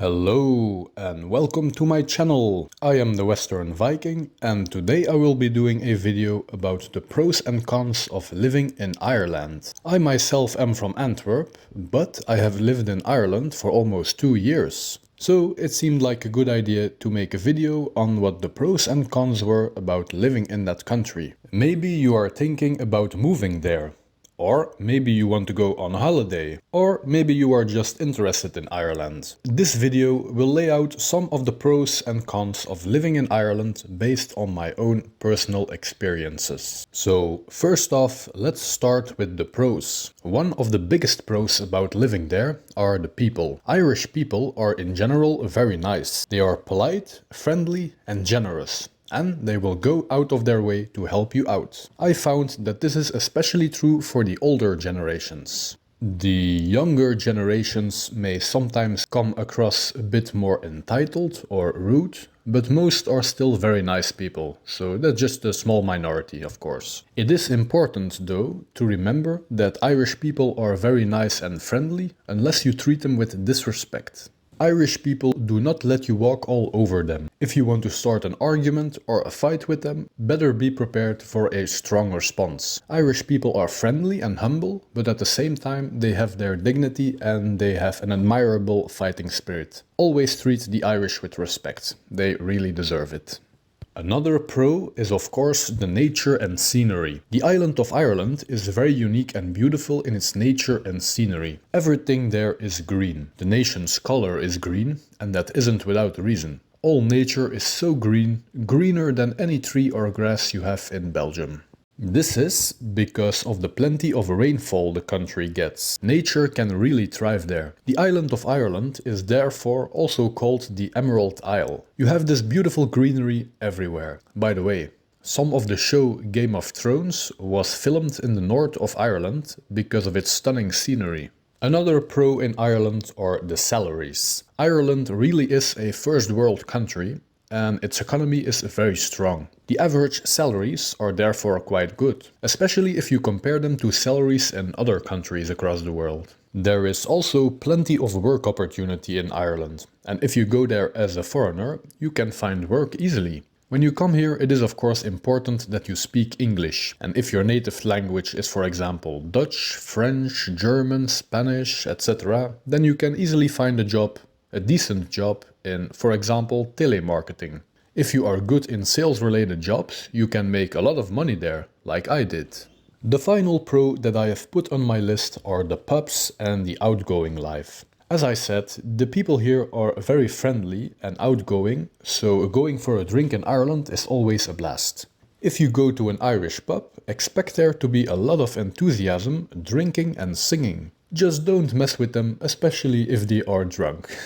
Hello and welcome to my channel. I am the Western Viking and today I will be doing a video about the pros and cons of living in Ireland. I myself am from Antwerp, but I have lived in Ireland for almost 2 years. So it seemed like a good idea to make a video on what the pros and cons were about living in that country. Maybe you are thinking about moving there. Or maybe you want to go on holiday, or maybe you are just interested in Ireland. This video will lay out some of the pros and cons of living in Ireland based on my own personal experiences. So first off, let's start with the pros. One of the biggest pros about living there are the people. Irish people are in general very nice. They are polite, friendly and generous. And they will go out of their way to help you out. I found that this is especially true for the older generations. The younger generations may sometimes come across a bit more entitled or rude, but most are still very nice people, so that's just a small minority, of course. It is important, though, to remember that Irish people are very nice and friendly unless you treat them with disrespect. Irish people do not let you walk all over them. If you want to start an argument or a fight with them, better be prepared for a strong response. Irish people are friendly and humble, but at the same time they have their dignity and they have an admirable fighting spirit. Always treat the Irish with respect. They really deserve it. Another pro is of course the nature and scenery. The island of Ireland is very unique and beautiful in its nature and scenery. Everything there is green. The nation's color is green, and that isn't without reason. All nature is so green, greener than any tree or grass you have in Belgium. This is because of the plenty of rainfall the country gets. Nature can really thrive there. The island of Ireland is therefore also called the Emerald Isle. You have this beautiful greenery everywhere. By the way, some of the show Game of Thrones was filmed in the north of Ireland because of its stunning scenery. Another pro in Ireland are the salaries. Ireland really is a first world country, and its economy is very strong. The average salaries are therefore quite good, especially if you compare them to salaries in other countries across the world. There is also plenty of work opportunity in Ireland, and if you go there as a foreigner, you can find work easily. When you come here, it is of course important that you speak English, and if your native language is for example Dutch, French, German, Spanish, etc., then you can easily find a decent job in, for example, telemarketing. If you are good in sales-related jobs, you can make a lot of money there, like I did. The final pro that I have put on my list are the pubs and the outgoing life. As I said, the people here are very friendly and outgoing, so going for a drink in Ireland is always a blast. If you go to an Irish pub, expect there to be a lot of enthusiasm, drinking and singing. Just don't mess with them, especially if they are drunk.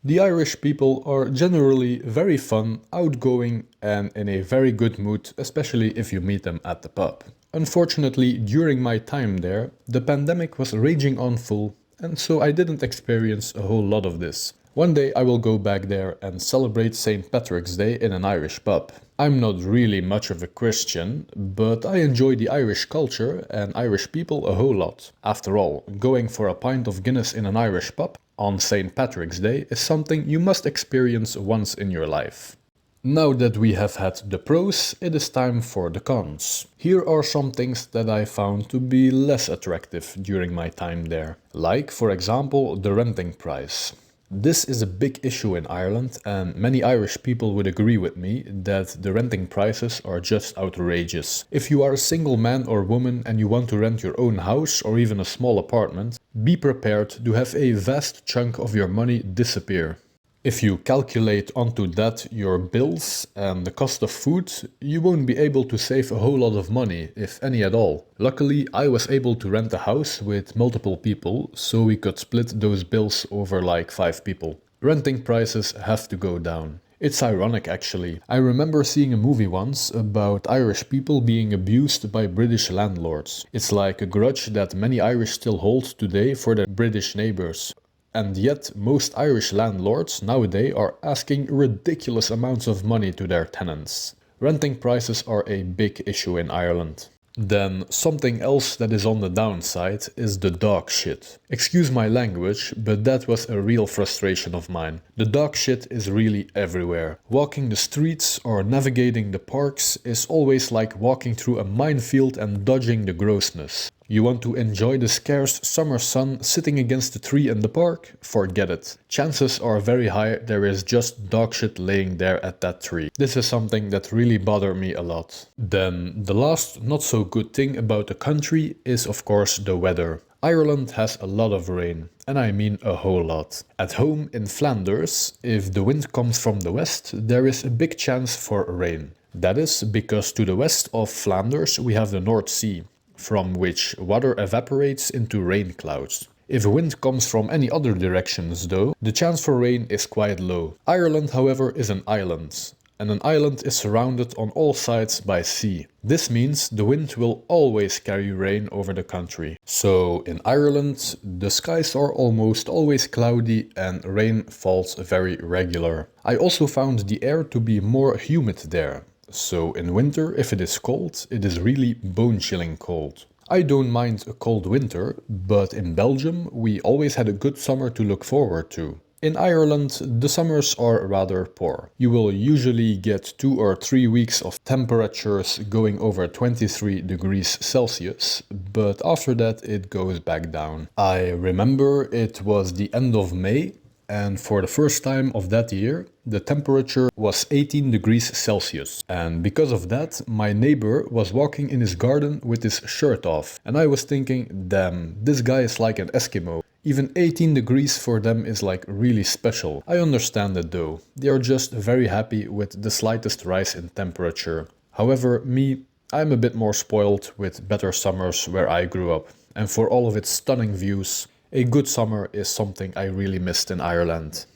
The Irish people are generally very fun, outgoing and in a very good mood, especially if you meet them at the pub. Unfortunately, during my time there, the pandemic was raging on full, and so I didn't experience a whole lot of this. One day I will go back there and celebrate St. Patrick's Day in an Irish pub. I'm not really much of a Christian, but I enjoy the Irish culture and Irish people a whole lot. After all, going for a pint of Guinness in an Irish pub on St. Patrick's Day is something you must experience once in your life. Now that we have had the pros, it is time for the cons. Here are some things that I found to be less attractive during my time there. Like, for example, the renting price. This is a big issue in Ireland, and many Irish people would agree with me that the renting prices are just outrageous. If you are a single man or woman and you want to rent your own house or even a small apartment, be prepared to have a vast chunk of your money disappear. If you calculate onto that your bills and the cost of food, you won't be able to save a whole lot of money, if any at all. Luckily, I was able to rent a house with multiple people, so we could split those bills over like 5 people. Renting prices have to go down. It's ironic actually. I remember seeing a movie once about Irish people being abused by British landlords. It's like a grudge that many Irish still hold today for their British neighbors. And yet, most Irish landlords nowadays are asking ridiculous amounts of money to their tenants. Renting prices are a big issue in Ireland. Then something else that is on the downside is the dog shit. Excuse my language, but that was a real frustration of mine. The dog shit is really everywhere. Walking the streets or navigating the parks is always like walking through a minefield and dodging the grossness. You want to enjoy the scarce summer sun sitting against a tree in the park? Forget it. Chances are very high there is just dog shit laying there at that tree. This is something that really bothered me a lot. Then the last not so good thing about the country is of course the weather. Ireland has a lot of rain, and I mean a whole lot. At home in Flanders, if the wind comes from the west, there is a big chance for rain. That is because to the west of Flanders we have the North Sea, from which water evaporates into rain clouds. If wind comes from any other directions though, the chance for rain is quite low. Ireland, however, is an island, and an island is surrounded on all sides by sea. This means the wind will always carry rain over the country. So in Ireland, the skies are almost always cloudy and rain falls very regular. I also found the air to be more humid there. So in winter, if it is cold, it is really bone-chilling cold. I don't mind a cold winter, but in Belgium we always had a good summer to look forward to. In Ireland, the summers are rather poor. You will usually get 2 or 3 weeks of temperatures going over 23 degrees Celsius, but after that it goes back down. I remember it was the end of May, and for the first time of that year, the temperature was 18 degrees Celsius. And because of that, my neighbor was walking in his garden with his shirt off. And I was thinking, damn, this guy is like an Eskimo. Even 18 degrees for them is like really special. I understand it though. They are just very happy with the slightest rise in temperature. However, me, I'm a bit more spoiled with better summers where I grew up. And for all of its stunning views, a good summer is something I really missed in Ireland.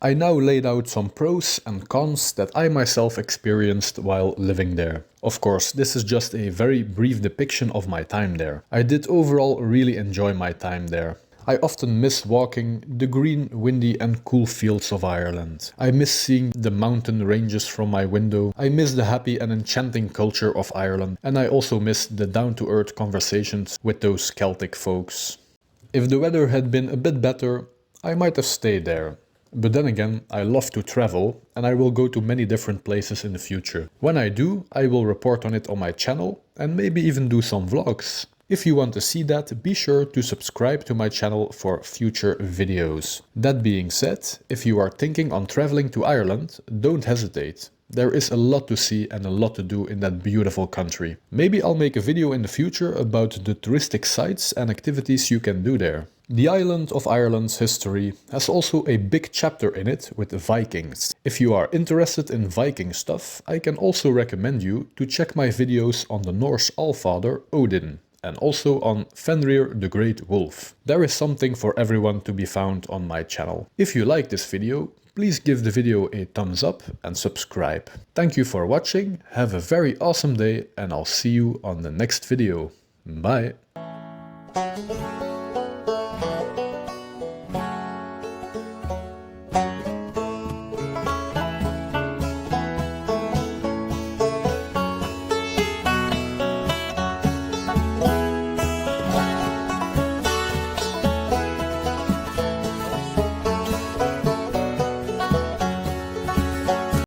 I now laid out some pros and cons that I myself experienced while living there. Of course, this is just a very brief depiction of my time there. I did overall really enjoy my time there. I often miss walking the green, windy and cool fields of Ireland. I miss seeing the mountain ranges from my window. I miss the happy and enchanting culture of Ireland. And I also miss the down-to-earth conversations with those Celtic folks. If the weather had been a bit better, I might have stayed there. But then again, I love to travel and I will go to many different places in the future. When I do, I will report on it on my channel and maybe even do some vlogs. If you want to see that, be sure to subscribe to my channel for future videos. That being said, if you are thinking on traveling to Ireland, don't hesitate. There is a lot to see and a lot to do in that beautiful country. Maybe I'll make a video in the future about the touristic sites and activities you can do there. The island of Ireland's history has also a big chapter in it with the Vikings. If you are interested in Viking stuff, I can also recommend you to check my videos on the Norse Allfather Odin and also on Fenrir the Great Wolf. There is something for everyone to be found on my channel. If you like this video, please give the video a thumbs up and subscribe. Thank you for watching, have a very awesome day and I'll see you on the next video. Bye!